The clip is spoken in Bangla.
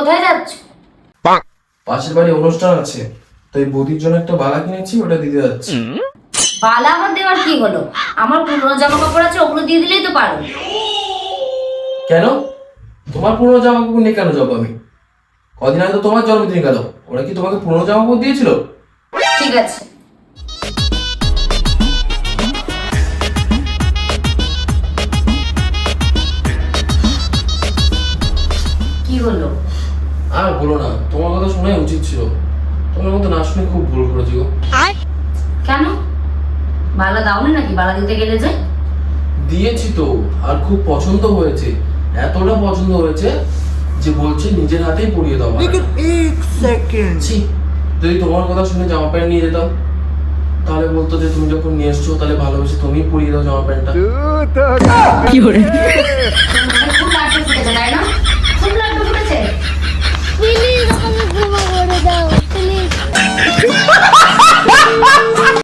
কোথায় যাচ্ছ? পাশের বাড়ি অনুষ্ঠান আছে, তাই বৌদির জন্য একটা বালা কিনেছি, ওটা দিতে যাচ্ছি। বালা আমার দেওয়ার কি হলো? আমার পুরনো জামা কাপড় আছে, ওগুলো দিয়ে দিলেই তো পারো। কেন? তোমার পুরনো জামা কাপড় নিয়ে কেন যাবো আমি? কদিন আগে তো তোমার জন্মদিন গেল, ওরা কি তোমাকে পুরনো জামা কাপড় দিয়েছিল? ঠিক আছে। কি হলো? আর বলো না, তোমার কথা শোনাই উচিত ছিল, তোমার মতো না শুনে খুব ভুল করেছি গো। কেন? বালা দাওনি নাকি? বালা দিতে গেলে যে দিয়েছি তো, আর খুব পছন্দ হয়েছে, এতটা পছন্দ হয়েছে যে বলছে নিজের হাতেই পরিয়ে দাও। लेकिन एक सेकंड ছি, যদি তোমার কথা শুনে জামা প্যান্ট নিয়ে যেতাম, তাহলে বলতো যে তুমি যখন নিয়ে এসছো তাহলে ভালোবেসে তুমিই পরিয়ে দাও জামা প্যান্টটা। तू तो